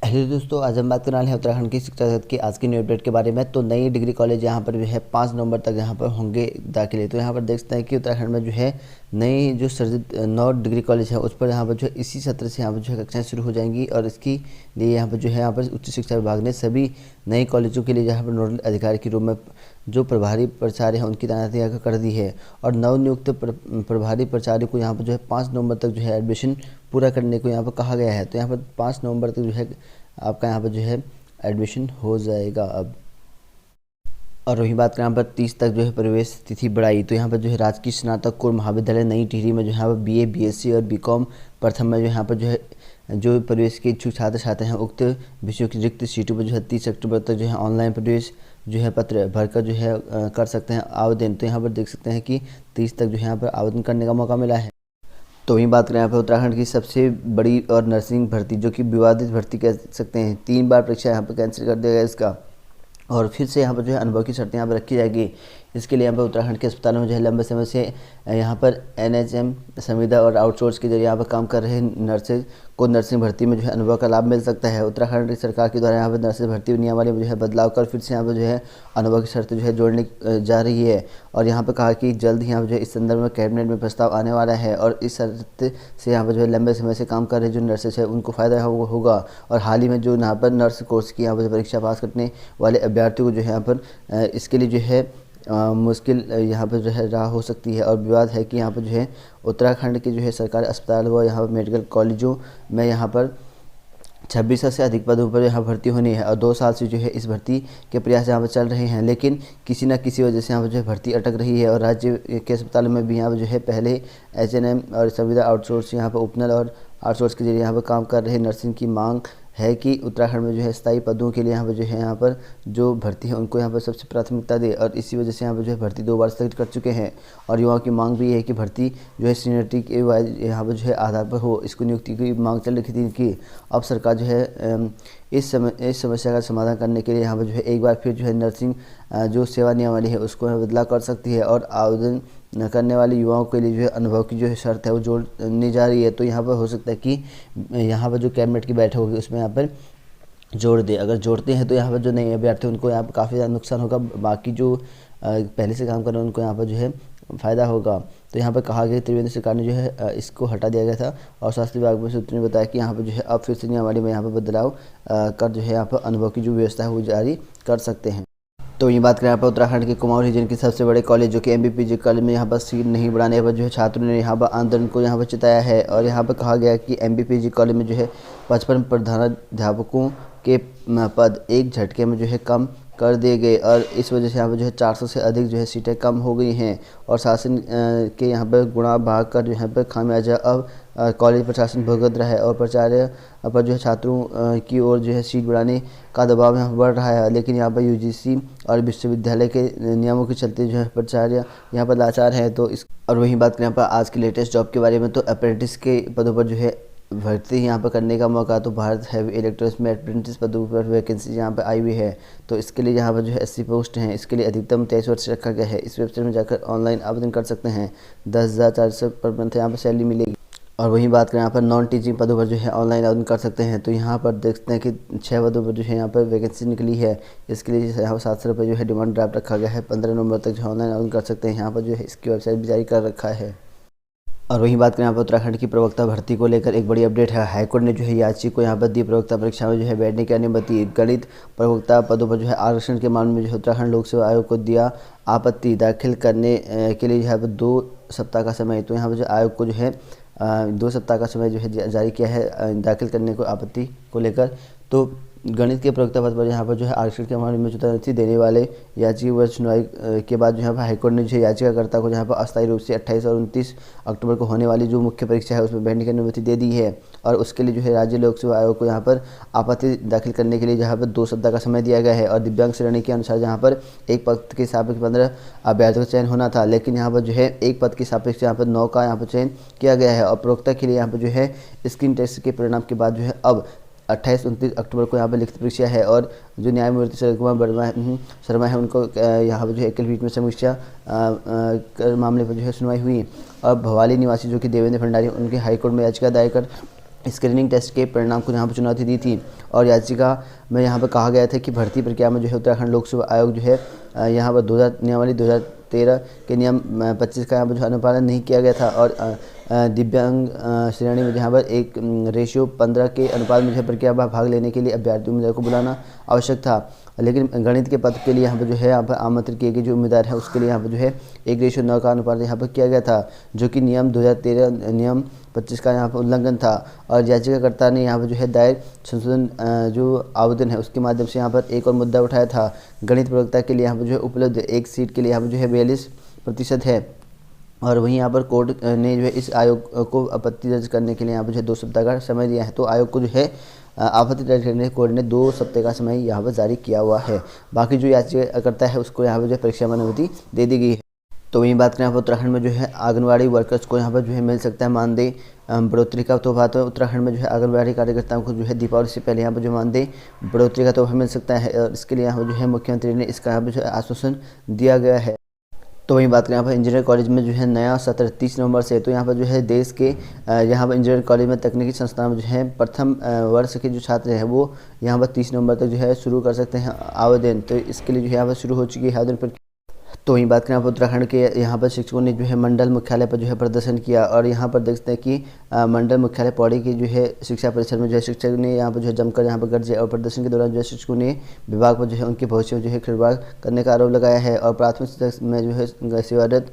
Hello दोस्तों, आज हम बात करने वाले हैं उत्तराखंड की शिक्षा जगत की आज की न्यू अपडेट के बारे में। तो नई डिग्री कॉलेज यहाँ पर जो है 5 नवंबर तक यहाँ पर होंगे दाखिले। तो यहाँ पर देख सकते हैं कि उत्तराखंड में जो है नई जो सर्जित 9 डिग्री कॉलेज है उस पर यहाँ पर जो है इसी सत्र से यहाँ पर जो है कक्षाएँ शुरू हो जाएंगी। और इसके लिए यहाँ पर जो है यहाँ पर उच्च शिक्षा विभाग ने सभी नए कॉलेजों के लिए यहाँ पर नोडल अधिकारी के रूप में जो प्रभारी प्राचार्य हैं उनकी तैनाती कर दी है। और नवनियुक्त प्रभारी प्राचार्य को यहाँ पर जो है 5 नवंबर तक जो है एडमिशन पूरा करने को यहाँ पर कहा गया है। तो यहाँ पर 5 नवंबर तक जो है आपका यहाँ पर जो है एडमिशन हो जाएगा अब। और वही बात करें यहाँ पर 30 तक जो है प्रवेश तिथि बढ़ाई। तो यहाँ पर जो है राजकीय स्नातक महाविद्यालय नई टिहरी में जो है यहाँ पर BA BSc और BCom प्रथम में जो यहाँ पर जो है जो प्रवेश के इच्छुक छात्र छात्र हैं उक्त विषयों की रिक्त सीटों पर जो है 30 अक्टूबर तक जो है ऑनलाइन प्रवेश जो है पत्र भरकर जो है कर सकते हैं आवेदन। तो यहाँ पर देख सकते हैं कि 30 तक जो है यहाँ पर आवेदन करने का मौका मिला है। तो वहीं बात करें यहाँ पर उत्तराखंड की सबसे बड़ी और नर्सिंग भर्ती जो कि विवादित भर्ती कह सकते हैं, 3 बार परीक्षा यहाँ पर कैंसिल कर दिया गया इसका। और फिर से यहाँ पर जो है अनुभव की शर्तें यहाँ पर रखी जाएगी। इसके लिए यहाँ पर उत्तराखंड के अस्पतालों में जो है लंबे समय से यहाँ पर NHM संविदा और आउटसोर्स के जरिए यहाँ पर काम कर रहे नर्सेज को नर्सिंग भर्ती में जो है अनुभव का लाभ मिल सकता है। उत्तराखंड सरकार के द्वारा यहाँ पर नर्सेज भर्ती नियमावली में जो है बदलाव कर फिर से यहाँ पर जो है अनुभव की शर्तें जो है जोड़ने जा रही है। और यहाँ पर कहा कि जल्द ही यहाँ पर जो है इस संदर्भ में कैबिनेट में प्रस्ताव आने वाला है। और इस शर्त से यहाँ पर जो है लंबे समय से काम कर रहे जो नर्सेज है उनको फ़ायदा होगा। और हाल ही में जो यहाँ पर नर्स कोर्स की यहाँ पर परीक्षा पास करने वाले अभ्यर्थियों को जो है यहाँ पर इसके लिए जो है मुश्किल यहाँ पर जो है राह हो सकती है। और विवाद है कि यहाँ पर जो है उत्तराखंड के जो है सरकारी अस्पताल व यहाँ पर मेडिकल कॉलेजों में यहाँ पर 26 से अधिक पदों पर यहाँ भर्ती होनी है। और 2 साल से जो है इस भर्ती के प्रयास यहाँ पर चल रहे हैं, लेकिन किसी न किसी वजह से यहाँ पर जो है भर्ती अटक रही है। और राज्य के अस्पतालों में भी यहाँ पर जो है पहले HNM और संविदा आउटसोर्स यहाँ पर उपनल और आउटसोर्स के जरिए यहाँ पर काम कर रहे नर्सिंग की मांग है कि उत्तराखंड में जो है स्थायी पदों के लिए यहाँ पर जो है यहाँ पर जो भर्ती है उनको यहाँ पर सबसे प्राथमिकता दे। और इसी वजह से यहाँ पर जो है भर्ती 2 बार स्थगित कर चुके हैं। और युवाओं की मांग भी है कि भर्ती जो है सीनियरिटी के यहाँ पर जो है आधार पर हो। इसको नियुक्ति की मांग चल रही थी इनकी। अब सरकार जो है इस समस्या का समाधान करने के लिए यहाँ पर जो है एक बार फिर जो है नर्सिंग जो सेवा नियमावली है उसको बदलाव कर सकती है। और आवेदन करने वाले युवाओं के लिए जो है अनुभव की जो है शर्त है वो जोड़ने जा रही है। तो यहाँ पर हो सकता है कि यहाँ पर जो कैबिनेट की बैठक होगी उसमें यहाँ पर जोड़ दे। अगर जोड़ते हैं तो यहाँ पर जो नए अभ्यर्थी उनको यहाँ पर काफ़ी ज़्यादा नुकसान होगा, बाकी जो पहले से काम कर रहे हैं उनको यहाँ पर जो है फ़ायदा होगा। तो यहाँ पर कहा गया त्रिवेंद्र सरकार ने जो है इसको हटा दिया गया था। और स्वास्थ्य विभाग में सूत्रों ने बताया कि यहाँ पर जो है अब फिर से नियमावली में यहाँ पर बदलाव कर जो है यहाँ पर अनुभव की जो व्यवस्था है वो जारी कर सकते हैं। तो ये बात करें यहाँ पर उत्तराखंड के कुमाऊं रीजन के सबसे बड़े कॉलेज जो कि MBPG कॉलेज में यहाँ पर सीट नहीं बढ़ाने पर जो है छात्रों ने यहाँ पर आंदोलन को यहाँ पर चिताया है। और यहाँ पर कहा गया कि MBPG कॉलेज में जो है 55 प्रधानाध्यापकों के पद एक झटके में जो है कम कर दिए गए। और इस वजह से यहाँ पर जो है 400 से अधिक जो है सीटें कम हो गई हैं। और शासन के यहाँ पर गुणा भाग कर जो यहाँ पर खामियाजा अब कॉलेज प्रशासन भुगत रहा है। और प्राचार्य पर जो है छात्रों की ओर जो है सीट बढ़ाने का दबाव यहाँ पर बढ़ रहा है। लेकिन यहाँ पर UGC और विश्वविद्यालय के नियमों के चलते जो है प्राचार्य यहाँ पर लाचार है। तो इस और वहीं बात करें यहाँ पर आज की लेटेस्ट जॉब के बारे में, तो अप्रेंटिस के पदों पर जो है भर्ती यहाँ पर करने का मौका। तो भारत हैवी इलेक्ट्रॉनिक्स में अप्रेंटिस पदों पर वैकेंसी यहाँ पर आई हुई है। तो इसके लिए यहाँ पर जो है 80 पोस्ट हैं। इसके लिए अधिकतम 23 वर्ष रखा गया है। इस वेबसाइट में जाकर ऑनलाइन आवेदन कर सकते हैं। 10,400 पर मंथ यहाँ पर सैलरी मिलेगी। और वहीं बात करें यहाँ पर नॉन टीचिंग पदों पर जो है ऑनलाइन आवेदन कर सकते हैं। तो यहाँ पर देखते हैं कि 6 पदों पर जो है यहाँ पर वैकेंसी निकली है। इसके लिए यहाँ पर 700 रुपये जो है डिमांड ड्राफ्ट रखा गया है। 15 नवंबर तक जो है ऑनलाइन आवेदन कर सकते हैं। यहाँ पर जो है इसकी वेबसाइट भी जारी कर रखा है। और वहीं बात करें यहाँ पर उत्तराखंड की प्रवक्ता भर्ती को लेकर एक बड़ी अपडेट है। हाईकोर्ट ने जो है याची को यहाँ पर दी प्रवक्ता परीक्षा में जो है बैठने की अनुमति। गणित प्रवक्ता पदों पर जो है आरक्षण के मामले में जो है उत्तराखंड लोक सेवा आयोग को दिया आपत्ति दाखिल करने के लिए यहाँ पर 2 सप्ताह का समय। तो यहाँ पर जो आयोग को जो है 2 सप्ताह का समय जो है जारी किया है दाखिल करने को आपत्ति को लेकर। तो गणित के प्रवक्ता पद पर यहाँ पर जो है आरक्षण के मामले में चुनौती देने वाले याचिका पर सुनवाई के बाद जो है हाईकोर्ट ने जो है याचिकाकर्ता को यहाँ पर अस्थायी रूप से 28 और 29 अक्टूबर को होने वाली जो मुख्य परीक्षा है उसमें बैठने की अनुमति दे दी है। और उसके लिए जो है राज्य लोक सेवा आयोग को यहाँ पर आपत्ति दाखिल करने के लिए जहाँ पर 2 सप्ताह का समय दिया गया है। और दिव्यांग श्रेणी के अनुसार जहाँ पर एक पद के सापेक्ष 15 अभ्यर्थियों का चयन होना था, लेकिन यहाँ पर जो है एक पद के सापेक्ष यहाँ पर 9 का यहाँ पर चयन किया गया है। और प्रवक्ता के लिए यहाँ पर जो है स्क्रीन टेस्ट के परिणाम के बाद जो है अब 28-29 अक्टूबर को यहाँ पर लिखित परीक्षा है। और जो न्यायमूर्ति शरद कुमार शर्मा है उनको यहाँ पर जो है एकल पीठ में समीक्षा मामले पर जो है सुनवाई हुई। और भवाली निवासी जो कि देवेंद्र भंडारी उनके हाईकोर्ट में याचिका दायर कर स्क्रीनिंग टेस्ट के परिणाम को यहाँ पर चुनौती दी थी। और याचिका में यहाँ पर कहा गया था कि भर्ती प्रक्रिया में जो है उत्तराखंड लोक सेवा आयोग जो है यहाँ पर 2000 नियमावली 2013 के नियम 25 का यहाँ पर जो अनुपालन नहीं किया गया था। और दिव्यांग श्रेणी में जहाँ पर 1:15 के अनुपात में जो है प्रक्रिया में भाग लेने के लिए अभ्यर्थी उम्मीदवार को बुलाना आवश्यक था। लेकिन गणित के पद के लिए यहाँ पर जो है यहाँ पर आमंत्रित किए गए जो उम्मीदवार है उसके लिए यहाँ पर जो है 1:9 का अनुपात यहाँ पर किया गया था, जो कि नियम 2013 नियम 25 का यहाँ पर उल्लंघन था। और याचिकाकर्ता ने यहाँ पर जो है दायर संशोधन जो आवेदन है उसके माध्यम से यहाँ पर एक और मुद्दा उठाया था। गणित प्रवक्ता के लिए यहाँ पर जो है उपलब्ध एक सीट के लिए यहाँ पर जो है 42% है। और वहीं यहाँ पर कोर्ट ने जो है इस आयोग को आपत्ति दर्ज करने के लिए यहाँ पर जो है 2 सप्ताह का समय दिया है। तो आयोग को जो है आपत्ति दर्ज करने कोर्ट ने 2 सप्ताह का समय यहाँ पर जारी किया हुआ है। बाकी जो याचिकाकर्ता है उसको यहाँ पर जो है परीक्षा में अनुमति दे दी गई है। तो वहीं बात करें यहाँ पर उत्तराखंड में जो है आंगनबाड़ी वर्कर्स को यहाँ पर जो है मिल सकता है मानदेय बढ़ोतरी का तोहफा। तो उत्तराखंड में जो है आंगनबाड़ी कार्यकर्ताओं को जो है दीपावली से पहले यहाँ पर जो मानदेय बढ़ोतरी का तोहफा मिल सकता है। और इसके लिए यहाँ पर जो है मुख्यमंत्री ने इसका यहाँ पर जो है आश्वासन दिया गया है। तो वहीं बात करें यहाँ पर इंजीनियरिंग कॉलेज में जो है नया सत्र 30 नवंबर से। तो यहाँ पर जो है देश के यहाँ पर इंजीनियरिंग कॉलेज में तकनीकी संस्थान में जो है प्रथम वर्ष के जो छात्र हैं वो यहाँ पर 30 नवंबर तक जो है शुरू कर सकते हैं आवेदन। तो इसके लिए जो है यहाँ पर शुरू हो चुकी है आवेदन प्रक्रिया। तो वहीं बात करें यहाँ पर उत्तराखंड के यहाँ पर शिक्षकों ने जो है मंडल मुख्यालय पर जो है प्रदर्शन किया। और यहाँ पर देखते हैं कि मंडल मुख्यालय पौड़ी की जो है शिक्षा परिसर में जो है शिक्षक ने यहाँ पर जो है जमकर यहाँ पर गरजे। और प्रदर्शन के दौरान जो है शिक्षकों ने विभाग पर जो है उनके भविष्य में जो है खिलवाड़ करने का आरोप लगाया है। और प्राथमिक शिक्षा में जो है सेवारत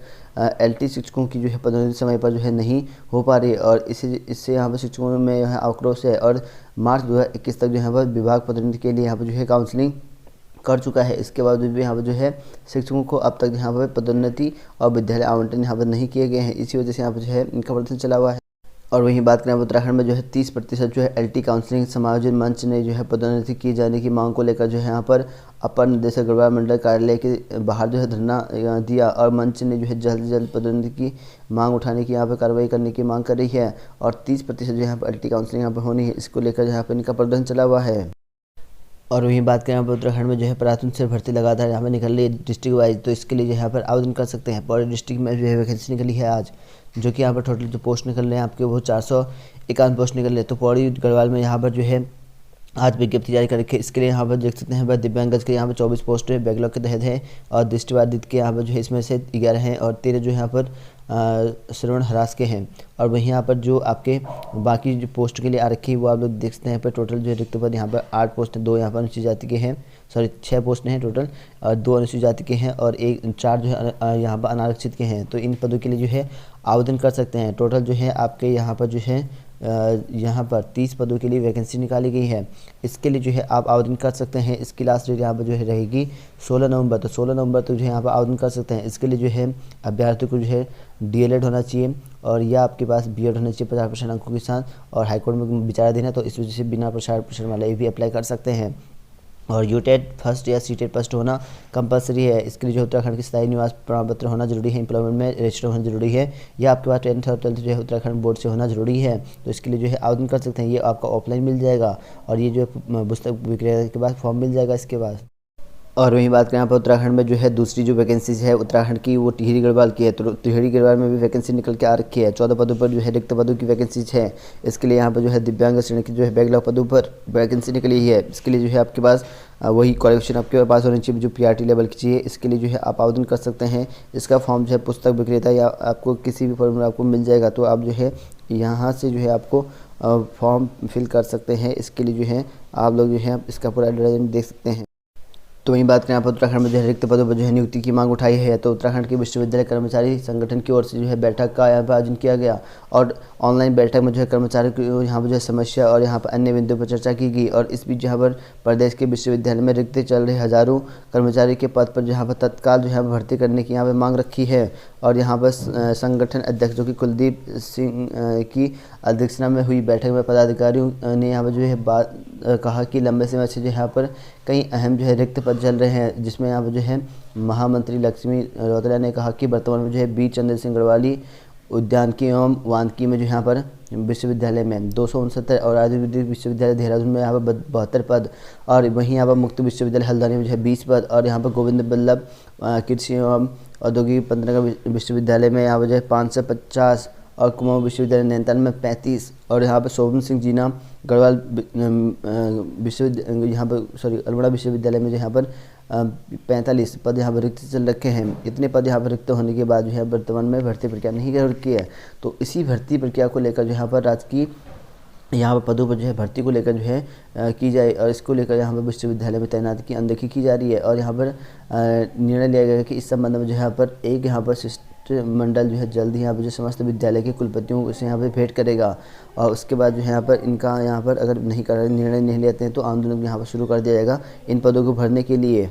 LT शिक्षकों की जो है पदोन्नति समय पर जो है नहीं हो पा रही। और इससे यहाँ पर शिक्षकों में जो है आक्रोश है। और मार्च 2021 तक जो यहाँ पर विभाग पदोन्नति के लिए यहाँ पर जो है काउंसलिंग कर चुका है। इसके बावजूद भी यहाँ पर जो है शिक्षकों को अब तक यहाँ पर पदोन्नति और विद्यालय आवंटन यहाँ पर नहीं किए गए हैं। इसी वजह से यहाँ पर जो है इनका प्रदर्शन चला हुआ है। और वहीं बात करें उत्तराखंड में जो है 30% जो है LT काउंसलिंग समायोजन मंच ने जो है पदोन्नति की जाने की मांग को लेकर जो है यहाँ पर अपर निदेशक गढ़वाल मंडल कार्यालय के बाहर जो है धरना दिया। और मंच ने जो है जल्द से जल्द पदोन्नति की मांग उठाने की यहाँ पर कार्रवाई करने की मांग कर रही है। और 30% जो यहाँ पर LT काउंसलिंग यहाँ पर होनी है, इसको लेकर यहाँ पर इनका प्रदर्शन चला हुआ है। और वहीं बात करें यहाँ पर उत्तराखंड में जो है प्राथमिक से भर्ती लगातार यहाँ पर निकल रही है डिस्ट्रिक्ट वाइज। तो इसके लिए जो यहाँ पर आवेदन कर सकते हैं। पौड़ी डिस्ट्रिक्ट में जो है वैकेंसी निकली है आज, जो कि यहाँ पर टोटल जो पोस्ट निकल रहे हैं आपके वो 451 पोस्ट निकल रहे हैं। तो पौड़ी गढ़वाल में यहाँ पर जो है आज विज्ञप्ति जारी कर रखी है। इसके लिए यहाँ पर देख सकते हैं दिव्यांगज के यहाँ पर 24 पोस्ट बैकलॉग के तहत है। और दृष्टिबाधित के यहाँ पर जो है इसमें से 11 हैं और 13 जो यहाँ पर श्रवण हरास के हैं। और वहीं यहाँ पर जो आपके बाकी जो पोस्ट के लिए आ रखी है वो आप लोग देख सकते हैं। पर टोटल जो है रिक्त पद यहाँ पर 8 पोस्ट हैं, 2 यहाँ पर अनुसूचित जाति के हैं, 6 पोस्ट हैं टोटल, और 2 अनुसूचित जाति के हैं और 4 जो है यहाँ पर अनारक्षित के हैं। तो इन पदों के लिए जो है आवेदन कर सकते हैं। टोटल जो है आपके यहाँ पर जो है यहाँ पर 30 पदों के लिए वैकेंसी निकाली गई है। इसके लिए जो है आप आवेदन कर सकते हैं। इसकी लास्ट डेट यहाँ पर जो है रहेगी 16 नवंबर। तो 16 नवंबर तक जो है यहाँ पर आवेदन कर सकते हैं। इसके लिए जो है अभ्यर्थी को जो है DLED होना चाहिए और या आपके पास BEd होना चाहिए 50% अंकों के साथ, और हाईकोर्ट में विचार देना। तो इस वजह से बिना प्रसारण वाले भी अप्लाई कर सकते हैं। और यूटेट फर्स्ट या सीटेट फर्स्ट होना कंपलसरी है। इसके लिए जो उत्तराखंड की स्थायी निवास प्रमाण पत्र होना जरूरी है, एम्प्लॉयमेंट में रजिस्टर होना जरूरी है, या आपके पास 10th और 12th जो है उत्तराखंड बोर्ड से होना जरूरी है। तो इसके लिए जो है आवेदन कर सकते हैं। ये आपका ऑफलाइन मिल जाएगा और ये जो है पुस्तक विक्रेता के बाद फॉर्म मिल जाएगा इसके बाद। और वहीं बात करें यहाँ पर उत्तराखंड में जो है दूसरी जो वैकेंसीज है उत्तराखंड की वो टिहरी गढ़वाल की है। तो टिहरी गढ़वाल में भी वैकेंसी निकल के आ रखी है। 14 पदों पर जो है रिक्त पदों की वैकेंसीज है। इसके लिए यहाँ पर जो है दिव्यांग श्रेणी की जो है बैकलॉग पदों पर वैकेंसी निकली है। इसके लिए जो है आपके पास वही क्वालिफिकेशन आपके पास होनी चाहिए जो PRT लेवल की चाहिए। इसके लिए जो है आप आवेदन कर सकते हैं। इसका फॉर्म जो है पुस्तक विक्रेता या आपको किसी भी फॉर्म में आपको मिल जाएगा। तो आप जो है यहाँ से जो है आपको फॉर्म फिल कर सकते हैं। इसके लिए जो है आप लोग जो है इसका पूरा एडवर्टाइजमेंट देख सकते हैं। तो वहीं बात करें यहाँ पर उत्तराखंड में जो है रिक्त पदों पर जो है नियुक्ति की मांग उठाई है। तो उत्तराखंड के विश्वविद्यालय कर्मचारी संगठन की ओर से जो है बैठक का यहाँ पर आयोजन किया गया और ऑनलाइन बैठक में जो है कर्मचारियों की यहाँ पर जो है समस्या और यहाँ पर अन्य बिंदुओं पर चर्चा की गई। और इस बीच यहाँ पर प्रदेश के विश्वविद्यालय में रिक्त चल रहे हज़ारों कर्मचारी के पद पर जहाँ पर तत्काल जो है भर्ती करने की यहाँ पर मांग रखी है। और यहाँ पर संगठन अध्यक्ष जो कि कुलदीप सिंह की अध्यक्षता में हुई बैठक में पदाधिकारियों ने यहाँ पर जो है कहा कि लंबे समय से जो यहाँ पर कई अहम जो है रिक्त पद चल रहे हैं, जिसमें यहाँ पर जो है महामंत्री लक्ष्मी रौतेला ने कहा कि वर्तमान में जो है बी चंद्र सिंह गढ़वाली उद्यानिकी एवं वानिकी में जो यहाँ पर विश्वविद्यालय में 269 और आयुर्वेदिक विश्वविद्यालय देहरादून में यहाँ पर 72 पद, और वहीं यहाँ पर मुक्त विश्वविद्यालय हल्द्वानी में जो है 20 पद, और यहाँ पर गोविंद बल्लभ कृषि एवं औद्योगिक 15 विश्वविद्यालय में यहाँ पर जो है 550 और कुमाऊं विश्वविद्यालय नैनीताल में 35 और यहाँ पर शोभन सिंह जीना गढ़वाल विश्वविद्यालय यहाँ पर अल्मोड़ा विश्वविद्यालय में जो यहाँ पर 45 पद यहाँ पर रिक्त चल रखे हैं। इतने पद यहाँ पर रिक्त होने के बाद जो है वर्तमान में भर्ती प्रक्रिया नहीं कर रखी है। तो इसी भर्ती प्रक्रिया को लेकर जो यहाँ पर राजकीय यहाँ पर पदों पर जो है भर्ती को लेकर जो है की जाए और इसको लेकर यहाँ पर विश्वविद्यालय में तैनाती की अनदेखी की जा रही है। और यहाँ पर निर्णय लिया गया कि इस संबंध में जो है यहाँ पर एक यहाँ पर शिष्टमंडल जो है जल्द ही यहाँ पर जो समस्त विद्यालय के कुलपतियों से यहाँ पर भेंट करेगा और उसके बाद जो है यहाँ पर इनका यहाँ पर अगर नहीं कर निर्णय नहीं लेते हैं तो आंदोलन यहाँ पर शुरू कर दिया जाएगा इन पदों को भरने के लिए।